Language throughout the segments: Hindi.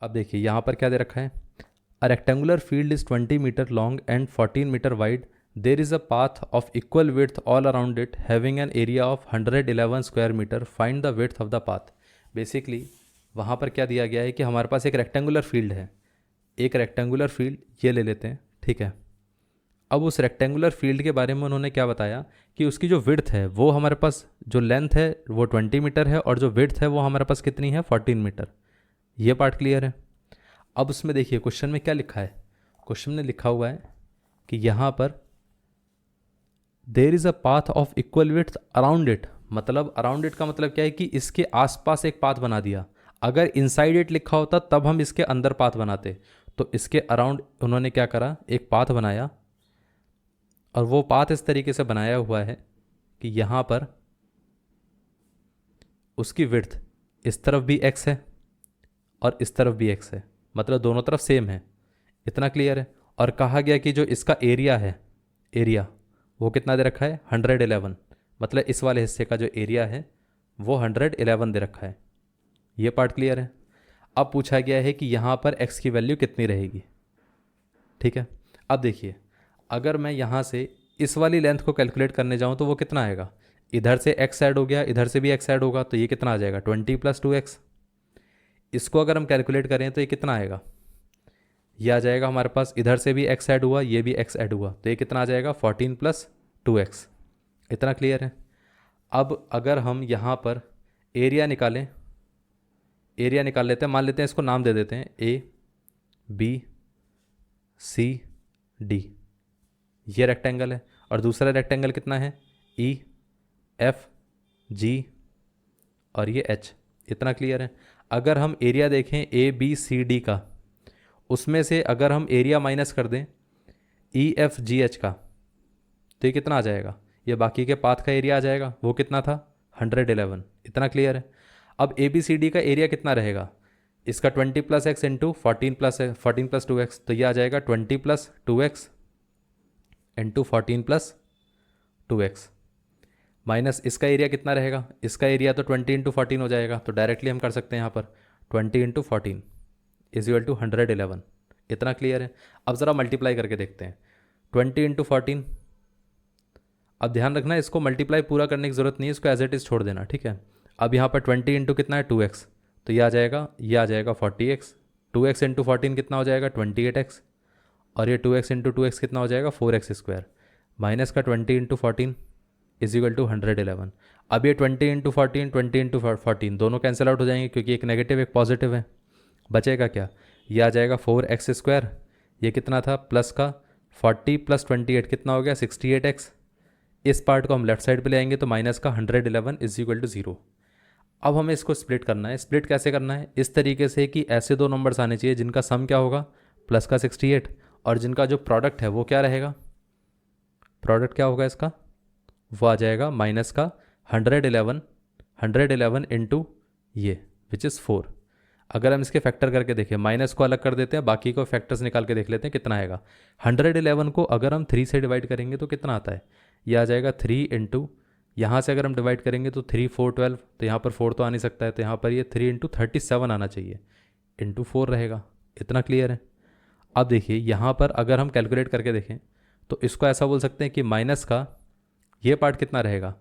अब देखिए यहाँ पर क्या दे रखा है, a rectangular field is 20 metre long and 14 metre wide, there is a path of equal width all around it having an area of 111 square metre, find the width of the path. Basically वहाँ पर क्या दिया गया है कि हमारे पास एक रेक्टेंगुलर फील्ड है, एक रेक्टेंगुलर फील्ड ये ले लेते हैं, ठीक है। अब उस रेक्टेंगुलर फील्ड के बारे में उन्होंने क्या बताया कि उसकी जो विड्थ है वो हमारे पास, जो लेंथ है वो 20 मीटर है और जो विड्थ है वो हमारे पास कितनी है 14 मीटर। ये पार्ट क्लियर है। अब उसमें देखिए क्वेश्चन में क्या लिखा है, क्वेश्चन में लिखा हुआ है कि यहाँ पर there is a path of equal width around it, मतलब अराउंड इट का मतलब क्या है कि इसके आसपास एक पाथ बना दिया। अगर इनसाइड इट लिखा होता तब हम इसके अंदर पाथ बनाते, तो इसके अराउंड उन्होंने क्या करा, एक पाथ बनाया, और वो पाथ इस तरीके से बनाया हुआ है कि यहाँ पर उसकी विड्थ इस तरफ भी x है और इस तरफ भी x है, मतलब दोनों तरफ सेम है। इतना क्लियर है। और कहा गया कि जो इसका एरिया है, एरिया वो कितना दे रखा है 111, मतलब इस वाले हिस्से का जो एरिया है वो 111 दे रखा है। ये पार्ट क्लियर है। अब पूछा गया है कि यहाँ पर x की वैल्यू कितनी रहेगी, ठीक है। अब देखिए अगर मैं यहाँ से इस वाली लेंथ को कैलकुलेट करने जाऊँ तो वो कितना आएगा, इधर से x ऐड हो गया, इधर से भी x ऐड होगा, तो ये कितना आ जाएगा 20 + 2x। इसको अगर हम कैलकुलेट करें तो ये कितना आएगा, ये आ जाएगा हमारे पास, इधर से भी x ऐड हुआ, ये भी x ऐड हुआ, तो ये कितना आ जाएगा 14 + 2x। इतना क्लियर है। अब अगर हम यहाँ पर एरिया निकालें, एरिया निकाल लेते हैं, मान लेते हैं इसको नाम दे देते हैं ABCD, ये रेक्टेंगल है, और दूसरा रेक्टेंगल कितना है EFG, और ये H। इतना क्लियर है। अगर हम एरिया देखें ABCD का, उसमें से अगर हम एरिया माइनस कर दें EFGH का, तो ये कितना आ जाएगा, ये बाकी के पाथ का एरिया आ जाएगा, वो कितना था 111। इतना क्लियर है। अब ABCD का एरिया कितना रहेगा, इसका 20 + x इंटू 14 + 2x, तो ये आ जाएगा 20 + 2x इंटू 14 + 2x, माइनस इसका एरिया कितना रहेगा, इसका एरिया तो 20 × 14 हो जाएगा, तो डायरेक्टली हम कर सकते हैं यहाँ पर 20 × 14 = 111। इतना क्लियर है। अब ज़रा मल्टीप्लाई करके देखते हैं 20 × 14। अब ध्यान रखना इसको मल्टीप्लाई पूरा करने की ज़रूरत नहीं है, इसको एज इट इज़ छोड़ देना, ठीक है। अब यहाँ पर 20 इंटू कितना है 2x, तो ये आ जाएगा 40x, 2x इंटू 14 कितना हो जाएगा 28x, और ये 2x इंटू 2x कितना हो जाएगा 4x², माइनस का 20 इंटू 14 = 111। अब ये 20 इंटू 14 20 × 14 दोनों कैंसिल आउट हो जाएंगे, क्योंकि एक नेगेटिव एक पॉजिटिव है। बचेगा क्या, ये आ जाएगा 4x², ये कितना था प्लस का 40 + 28 कितना हो गया 68x। इस पार्ट को हम लेफ्ट साइड पे ले आएंगे तो माइनस का 111 = 0। अब हमें इसको स्प्लिट करना है। स्प्लिट कैसे करना है, इस तरीके से कि ऐसे दो नंबर्स आने चाहिए जिनका सम क्या होगा प्लस का 68, और जिनका जो प्रोडक्ट है वो क्या रहेगा, प्रोडक्ट क्या होगा इसका, वो आ जाएगा माइनस का 111 इंटू ये विच इज़ 4। अगर हम इसके फैक्टर करके देखें, माइनस को अलग कर देते हैं, बाकी को फैक्टर्स निकाल के देख लेते हैं कितना आएगा। 111 को अगर हम 3 से डिवाइड करेंगे तो कितना आता है, ये आ जाएगा 3 इंटू, यहाँ से अगर हम डिवाइड करेंगे तो 3 4 12, तो यहाँ पर 4 तो आ नहीं सकता है, तो यहाँ पर ये 3 × 37 आना चाहिए, इंटू 4 रहेगा। इतना क्लियर है। अब देखिए यहाँ पर अगर हम कैलकुलेट करके देखें तो इसको ऐसा बोल सकते हैं कि माइनस का ये पार्ट कितना रहेगा,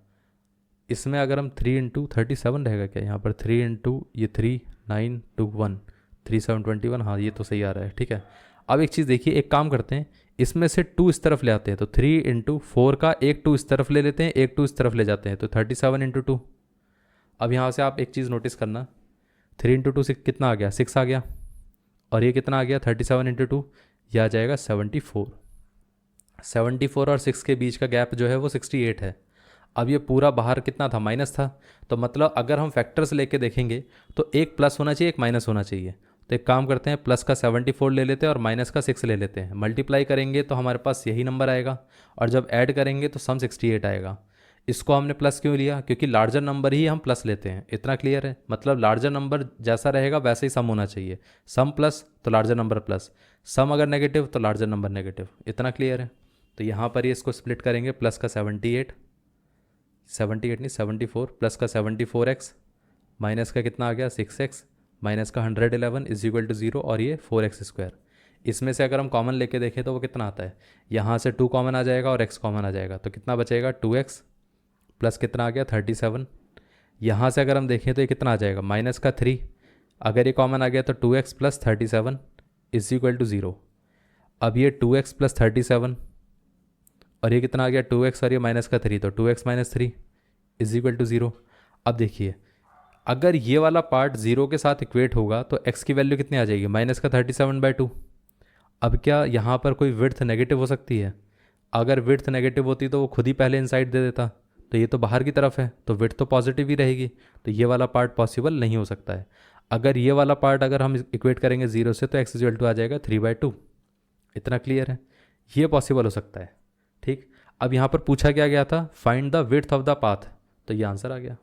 इसमें अगर हम 3 × 37 रहेगा क्या, यहाँ पर 3 इंटू ये 3 9 2 1 3 7 21, हाँ ये तो सही आ रहा है, ठीक है। अब एक चीज़ देखिए, एक काम करते हैं, इसमें से 2 इस तरफ ले आते हैं, तो 3 × 4 का एक 2 इस तरफ ले लेते हैं, एक 2 इस तरफ ले जाते हैं, तो 37 × 2। अब यहाँ से आप एक चीज़ नोटिस करना, 3 × 2 6 कितना आ गया 6 आ गया, और ये कितना आ गया 37 × 2, यह आ जाएगा 74। 74 और 6 के बीच का गैप जो है वो 68 है। अब ये पूरा बाहर कितना था माइनस था, तो मतलब अगर हम फैक्टर्स लेके देखेंगे तो एक प्लस होना चाहिए एक माइनस होना चाहिए। तो एक काम करते हैं, प्लस का 74 ले लेते हैं और माइनस का 6 ले लेते हैं, मल्टीप्लाई करेंगे तो हमारे पास यही नंबर आएगा, और जब ऐड करेंगे तो सम 68 आएगा। इसको हमने प्लस क्यों लिया, क्योंकि लार्जर नंबर ही हम प्लस लेते हैं। इतना क्लियर है, मतलब लार्जर नंबर जैसा रहेगा वैसे ही सम होना चाहिए, सम प्लस तो लार्जर नंबर प्लस, सम अगर नेगेटिव तो लार्जर नंबर नेगेटिव। इतना क्लियर है। तो यहाँ पर ही इसको स्प्लिट करेंगे, प्लस का 78 नहीं 74, प्लस का 74x, माइनस का कितना आ गया 6x, माइनस का 111 इज इक्वल टू 0 और ये 4x²। इसमें से अगर हम कॉमन लेके देखें तो वो कितना आता है, यहाँ से 2 कॉमन आ जाएगा और x कॉमन आ जाएगा, तो कितना बचेगा 2x प्लस कितना आ गया 37। यहाँ से अगर हम देखें तो ये कितना आ जाएगा माइनस का 3, अगर ये कॉमन आ गया तो 2x plus 37 is equal to 0। अब ये 2x प्लस 37 और ये कितना आ गया 2x और ये माइनस का 3, तो 2x minus 3 is equal to 0। अब देखिए अगर ये वाला पार्ट 0 के साथ इक्वेट होगा तो x की वैल्यू कितनी आ जाएगी माइनस का 37/2। अब क्या यहाँ पर कोई विड्थ नेगेटिव हो सकती है? अगर विड्थ नेगेटिव होती तो वो खुद ही पहले इनसाइड दे देता, तो ये तो बाहर की तरफ है तो विड्थ तो पॉजिटिव ही रहेगी, तो ये वाला पार्ट पॉसिबल नहीं हो सकता है। अगर ये वाला पार्ट अगर हम इक्वेट करेंगे 0 से तो x इक्वल टू आ जाएगा 3/2। इतना क्लियर है, ये पॉसिबल हो सकता है। ठीक, अब यहाँ पर पूछा क्या गया था, find the width of the path, तो ये आंसर आ गया।